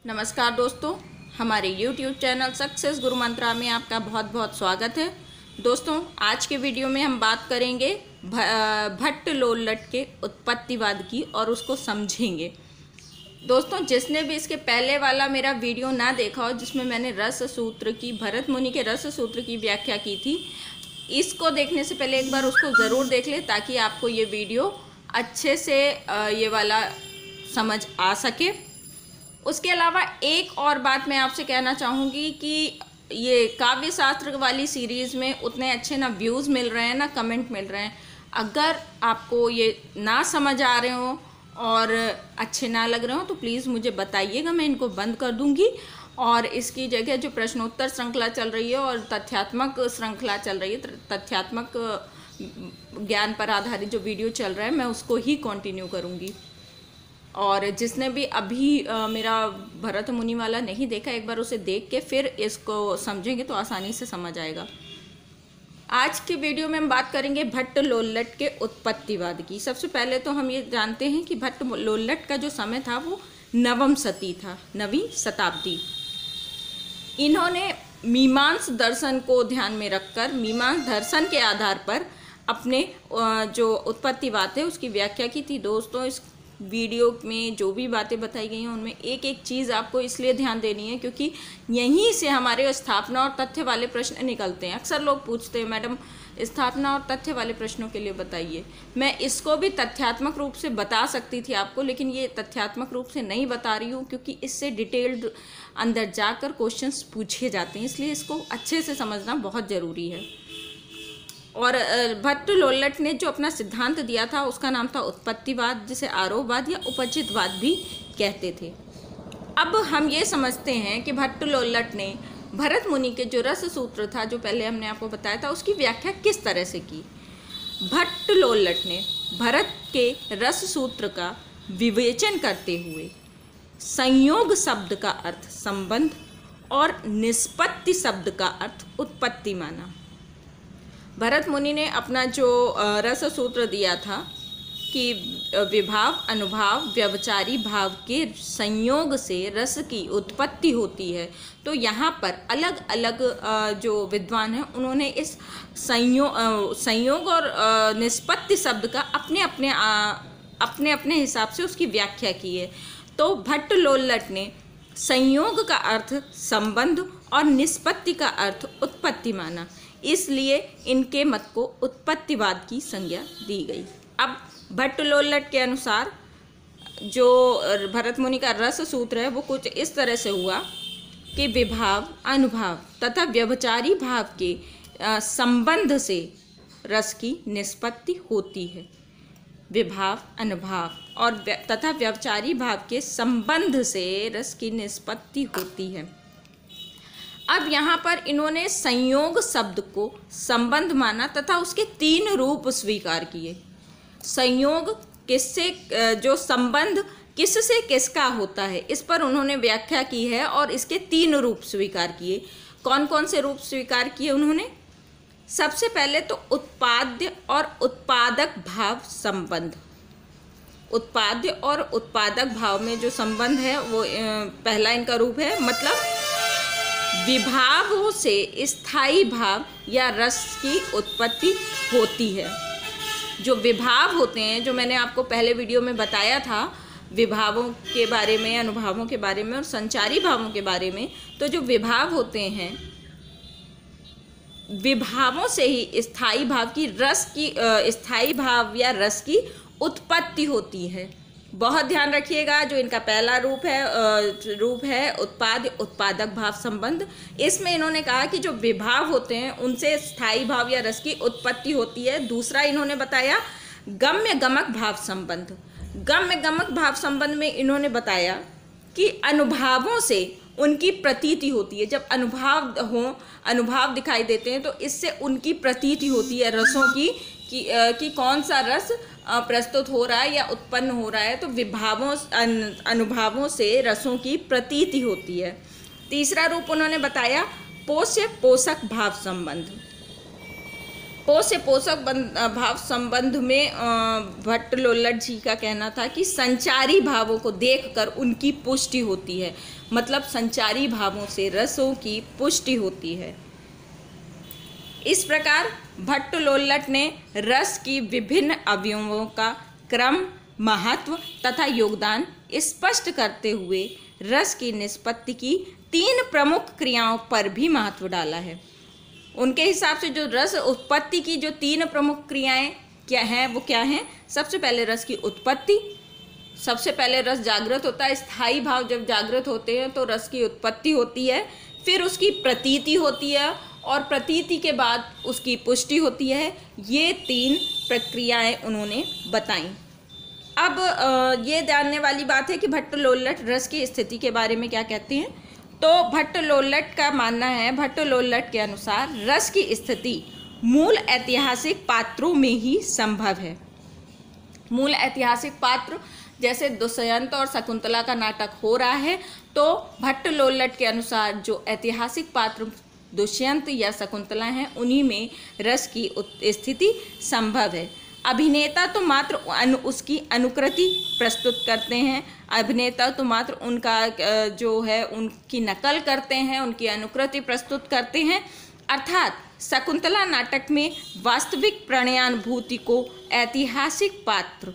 नमस्कार दोस्तों, हमारे YouTube चैनल सक्सेस गुरु मंत्रा में आपका बहुत बहुत स्वागत है। दोस्तों, आज के वीडियो में हम बात करेंगे भट्ट लोल्लट के उत्पत्तिवाद की और उसको समझेंगे। दोस्तों, जिसने भी इसके पहले वाला मेरा वीडियो ना देखा हो, जिसमें मैंने रस सूत्र की, भरत मुनि के रस सूत्र की व्याख्या की थी, इसको देखने से पहले एक बार उसको ज़रूर देख ले, ताकि आपको ये वीडियो अच्छे से ये वाला समझ आ सके। उसके अलावा एक और बात मैं आपसे कहना चाहूँगी कि ये काव्य शास्त्र वाली सीरीज़ में उतने अच्छे ना व्यूज़ मिल रहे हैं ना कमेंट मिल रहे हैं। अगर आपको ये ना समझ आ रहे हो और अच्छे ना लग रहे हो तो प्लीज़ मुझे बताइएगा, मैं इनको बंद कर दूँगी और इसकी जगह जो प्रश्नोत्तर श्रृंखला चल रही है और तथ्यात्मक श्रृंखला चल रही है, तथ्यात्मक ज्ञान पर आधारित जो वीडियो चल रहा है, मैं उसको ही कंटिन्यू करूँगी। और जिसने भी अभी मेरा भरत मुनि वाला नहीं देखा, एक बार उसे देख के फिर इसको समझेंगे तो आसानी से समझ आएगा। आज की वीडियो में हम बात करेंगे भट्ट लोल्लट के उत्पत्तिवाद की। सबसे पहले तो हम ये जानते हैं कि भट्ट लोल्लट का जो समय था वो नवम शती था, 9वीं शताब्दी। इन्होंने मीमांस दर्शन को ध्यान में रखकर मीमांस दर्शन के आधार पर अपने जो उत्पत्तिवाद है उसकी व्याख्या की थी। दोस्तों, इस वीडियो में जो भी बातें बताई गई हैं उनमें एक एक चीज़ आपको इसलिए ध्यान देनी है क्योंकि यहीं से हमारे स्थापना और तथ्य वाले प्रश्न निकलते हैं। अक्सर लोग पूछते हैं, मैडम स्थापना और तथ्य वाले प्रश्नों के लिए बताइए। मैं इसको भी तथ्यात्मक रूप से बता सकती थी आपको, लेकिन ये तथ्यात्मक रूप से नहीं बता रही हूँ क्योंकि इससे डिटेल्ड अंदर जाकर क्वेश्चंस पूछे जाते हैं, इसलिए इसको अच्छे से समझना बहुत ज़रूरी है। और भट्ट लोल्लट ने जो अपना सिद्धांत दिया था उसका नाम था उत्पत्तिवाद, जिसे आरोपवाद या उपचितवाद भी कहते थे। अब हम ये समझते हैं कि भट्ट लोल्लट ने भरत मुनि के जो रस सूत्र था, जो पहले हमने आपको बताया था, उसकी व्याख्या किस तरह से की। भट्ट लोल्लट ने भरत के रस सूत्र का विवेचन करते हुए संयोग शब्द का अर्थ संबंध और निष्पत्ति शब्द का अर्थ उत्पत्ति माना। भरत मुनि ने अपना जो रस सूत्र दिया था कि विभाव, अनुभाव, व्यभिचारी भाव के संयोग से रस की उत्पत्ति होती है, तो यहाँ पर अलग अलग जो विद्वान हैं उन्होंने इस संयोग और निष्पत्ति शब्द का अपने अपने हिसाब से उसकी व्याख्या की है। तो भट्ट लोल्लट ने संयोग का अर्थ संबंध और निष्पत्ति का अर्थ उत्पत्ति माना, इसलिए इनके मत को उत्पत्तिवाद की संज्ञा दी गई। अब भट्ट लोल्लट के अनुसार जो भरत मुनि का रस सूत्र है वो कुछ इस तरह से हुआ कि विभाव, अनुभाव तथा व्यभिचारी भाव के संबंध से रस की निष्पत्ति होती है। विभाव, अनुभाव और तथा व्यभिचारी भाव के संबंध से रस की निष्पत्ति होती है। अब यहाँ पर इन्होंने संयोग शब्द को संबंध माना तथा उसके 3 रूप स्वीकार किए। संयोग किससे, जो संबंध किससे किसका होता है, इस पर उन्होंने व्याख्या की है और इसके 3 रूप स्वीकार किए। कौन कौन से रूप स्वीकार किए उन्होंने? सबसे पहले तो उत्पाद्य और उत्पादक भाव संबंध। उत्पाद्य और उत्पादक भाव में जो संबंध है वो पहला इनका रूप है, मतलब विभावों से स्थायी भाव या रस की उत्पत्ति होती है। जो विभाव होते हैं, जो मैंने आपको पहले वीडियो में बताया था विभावों के बारे में, अनुभावों के बारे में और संचारी भावों के बारे में, तो जो विभाव होते हैं, विभावों से ही स्थायी भाव की स्थायी भाव या रस की उत्पत्ति होती है। बहुत ध्यान रखिएगा, जो इनका पहला रूप है उत्पाद्य उत्पादक भाव संबंध। इसमें इन्होंने कहा कि जो विभाव होते हैं उनसे स्थायी भाव या रस की उत्पत्ति होती है। दूसरा इन्होंने बताया गम्य गमक भाव संबंध। गम्य गमक भाव संबंध में इन्होंने बताया कि अनुभवों से उनकी प्रतीति होती है। जब अनुभव दिखाई देते हैं तो इससे उनकी प्रतीति होती है रसों की कि कौन सा रस प्रस्तुत हो रहा है या उत्पन्न हो रहा है। तो अनुभवों से रसों की प्रतीति होती है। तीसरा रूप उन्होंने बताया पोष्य पोषक भाव संबंध। पो से पोषक भाव संबंध में भट्ट लोल्लट जी का कहना था कि संचारी भावों को देखकर उनकी पुष्टि होती है। मतलब संचारी भावों से रसों की पुष्टि होती है। इस प्रकार भट्ट लोल्लट ने रस की विभिन्न अवयवों का क्रम, महत्व तथा योगदान स्पष्ट करते हुए रस की निष्पत्ति की 3 प्रमुख क्रियाओं पर भी महत्व डाला है। उनके हिसाब से जो रस उत्पत्ति की जो 3 प्रमुख क्रियाएं क्या हैं, वो क्या हैं? सबसे पहले रस की उत्पत्ति, सबसे पहले रस जागृत होता है। स्थायी भाव जब जागृत होते हैं तो रस की उत्पत्ति होती है, फिर उसकी प्रतीति होती है और प्रतीति के बाद उसकी पुष्टि होती है। ये 3 प्रक्रियाएं उन्होंने बताई। अब ये जानने वाली बात है कि भट्ट लोल्लट रस की स्थिति के बारे में क्या कहते हैं। तो भट्ट लोल्लट का मानना है, भट्ट लोल्लट के अनुसार रस की स्थिति मूल ऐतिहासिक पात्रों में ही संभव है। मूल ऐतिहासिक पात्र जैसे दुष्यंत और शकुंतला का नाटक हो रहा है, तो भट्ट लोल्लट के अनुसार जो ऐतिहासिक पात्र दुष्यंत या शकुंतला हैं, उन्हीं में रस की स्थिति संभव है। अभिनेता तो मात्र उसकी अनुकृति प्रस्तुत करते हैं, अभिनेता तो मात्र उनका जो है उनकी नकल करते हैं, उनकी अनुकृति प्रस्तुत करते हैं। अर्थात शकुंतला नाटक में वास्तविक प्रणयानुभूति को ऐतिहासिक पात्र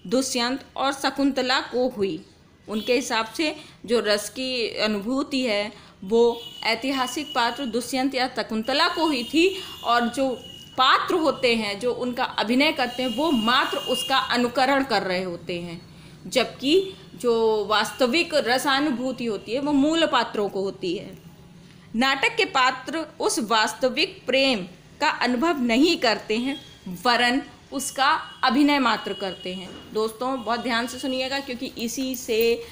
दुष्यंत और शकुंतला को हुई। उनके हिसाब से जो रस की अनुभूति है वो ऐतिहासिक पात्र दुष्यंत या शकुंतला को हुई थी, और जो पात्र होते हैं जो उनका अभिनय करते हैं वो मात्र उसका अनुकरण कर रहे होते हैं, जबकि जो वास्तविक रसानुभूति होती है वो मूल पात्रों को होती है। नाटक के पात्र उस वास्तविक प्रेम का अनुभव नहीं करते हैं, वरन उसका अभिनय मात्र करते हैं। दोस्तों बहुत ध्यान से सुनिएगा, क्योंकि इसी से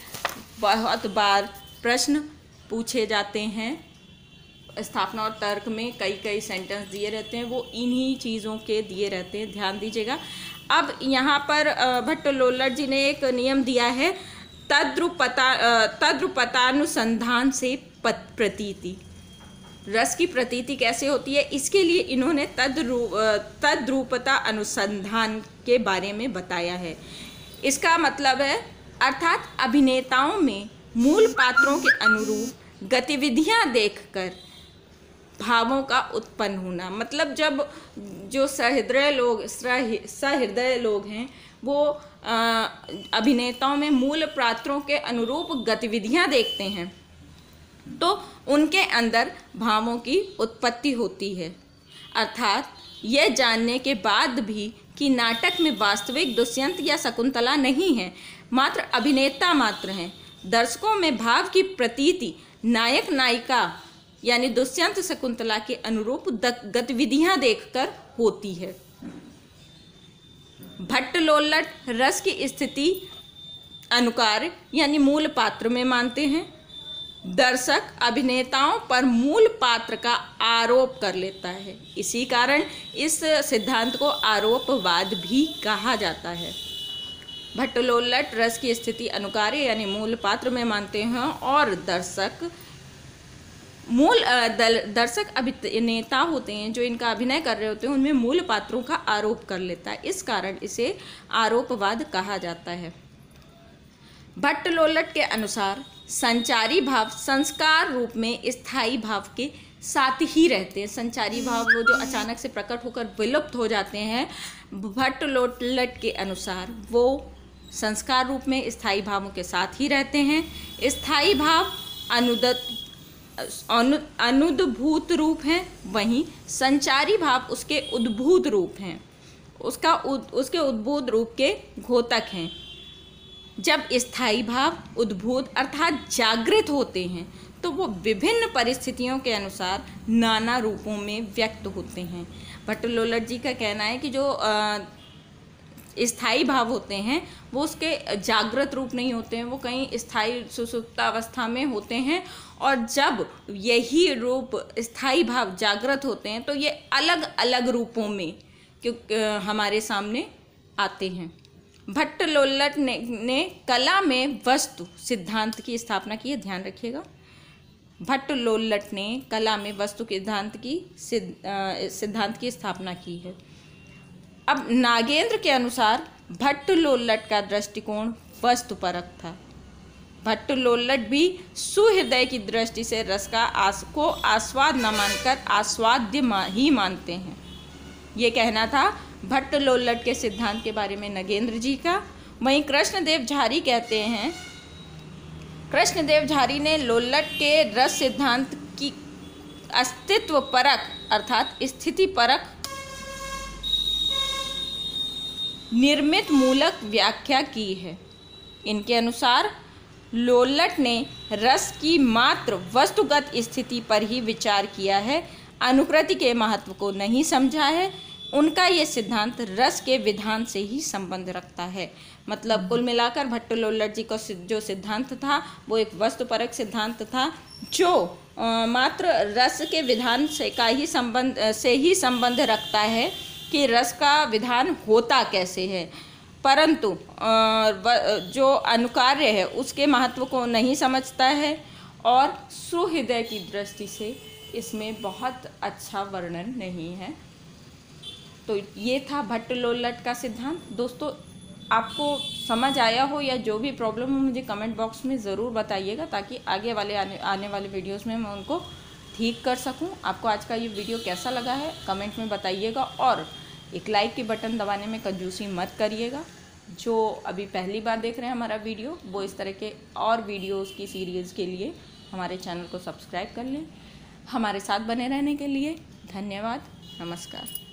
बहुत बार प्रश्न पूछे जाते हैं। स्थापना और तर्क में कई सेंटेंस दिए रहते हैं, वो इन्हीं चीज़ों के दिए रहते हैं, ध्यान दीजिएगा। अब यहाँ पर भट्ट लोल्लट जी ने एक नियम दिया है, तद्रुपतानुसंधान से प्रतीति। रस की प्रतीति कैसे होती है, इसके लिए इन्होंने तद्रूपता अनुसंधान के बारे में बताया है। इसका मतलब है अर्थात अभिनेताओं में मूल पात्रों के अनुरूप गतिविधियां देखकर भावों का उत्पन्न होना। मतलब जब जो सहृदय लोग हैं वो अभिनेताओं में मूल पात्रों के अनुरूप गतिविधियां देखते हैं तो उनके अंदर भावों की उत्पत्ति होती है। अर्थात यह जानने के बाद भी कि नाटक में वास्तविक दुष्यंत या शकुंतला नहीं है, मात्र अभिनेता मात्र हैं, दर्शकों में भाव की प्रतीति नायक नायिका यानी दुष्यंत शकुंतला के अनुरूप गतिविधियां देखकर होती है। भट्ट लोल्लट रस की स्थिति अनुकार यानी मूल पात्र में मानते हैं। दर्शक अभिनेताओं पर मूल पात्र का आरोप कर लेता है, इसी कारण इस सिद्धांत को आरोपवाद भी कहा जाता है। भट्ट लोल्लट रस की स्थिति अनुकार्य यानी मूल पात्र में मानते हैं और दर्शक अभिनेता होते हैं जो इनका अभिनय कर रहे होते हैं, उनमें मूल पात्रों का आरोप कर लेता है, इस कारण इसे आरोपवाद कहा जाता है। भट्ट लोल्लट के अनुसार संचारी भाव संस्कार रूप में स्थायी भाव के साथ ही रहते हैं। संचारी भाव वो जो अचानक से प्रकट होकर विलुप्त हो जाते हैं, भट्ट लोल्लट के अनुसार वो संस्कार रूप में स्थायी भावों के साथ ही रहते हैं। स्थायी भाव अनुद्भूत रूप हैं, वहीं संचारी भाव उसके उद्भूत रूप हैं, उसके उद्भूत रूप के घोतक हैं। जब स्थायी भाव उद्भूत अर्थात जागृत होते हैं तो वो विभिन्न परिस्थितियों के अनुसार नाना रूपों में व्यक्त होते हैं। भट्ट लोल्लट जी का कहना है कि जो स्थायी भाव होते हैं वो उसके जागृत रूप नहीं होते हैं, वो कहीं स्थायी सुषुप्तावस्था में होते हैं, और जब यही रूप स्थायी भाव जागृत होते हैं तो ये अलग अलग रूपों में हमारे सामने आते हैं। भट्ट लोल्लट ने कला में वस्तु सिद्धांत की स्थापना की है, ध्यान रखिएगा। भट्ट लोल्लट ने कला में वस्तु सिद्धांत की स्थापना की है। अब नागेंद्र के अनुसार भट्ट लोल्लट का दृष्टिकोण वस्तुपरक था। भट्ट लोल्लट भी सुहृदय की दृष्टि से रस को आस्वाद न मानकर आस्वाद्य ही मानते हैं। ये कहना था भट्ट लोल्लट के सिद्धांत के बारे में नगेंद्र जी का। वहीं कृष्णदेव झारी कहते हैं, कृष्णदेव झारी ने लोल्लट के रस सिद्धांत की अस्तित्व परक अर्थात स्थिति परक निर्मित मूलक व्याख्या की है। इनके अनुसार लोल्लट ने रस की मात्र वस्तुगत स्थिति पर ही विचार किया है, अनुकृति के महत्व को नहीं समझा है। उनका ये सिद्धांत रस के विधान से ही संबंध रखता है। मतलब कुल मिलाकर भट्ट लोल्लट जी का जो सिद्धांत था वो एक वस्तुपरक सिद्धांत था, जो मात्र रस के विधान से ही संबंध रखता है कि रस का विधान होता कैसे है, परंतु जो अनुकार्य है उसके महत्व को नहीं समझता है। और सुहृदय की दृष्टि से इसमें बहुत अच्छा वर्णन नहीं है। तो ये था भट्ट लोल्लट का सिद्धांत। दोस्तों, आपको समझ आया हो या जो भी प्रॉब्लम हो मुझे कमेंट बॉक्स में ज़रूर बताइएगा, ताकि आगे वाले आने वाले वीडियोस में मैं उनको ठीक कर सकूं। आपको आज का ये वीडियो कैसा लगा है कमेंट में बताइएगा, और एक लाइक की बटन दबाने में कंजूसी मत करिएगा। जो अभी पहली बार देख रहे हैं हमारा वीडियो, वो इस तरह के और वीडियोज़ की सीरीज़ के लिए हमारे चैनल को सब्सक्राइब कर लें। हमारे साथ बने रहने के लिए धन्यवाद। नमस्कार।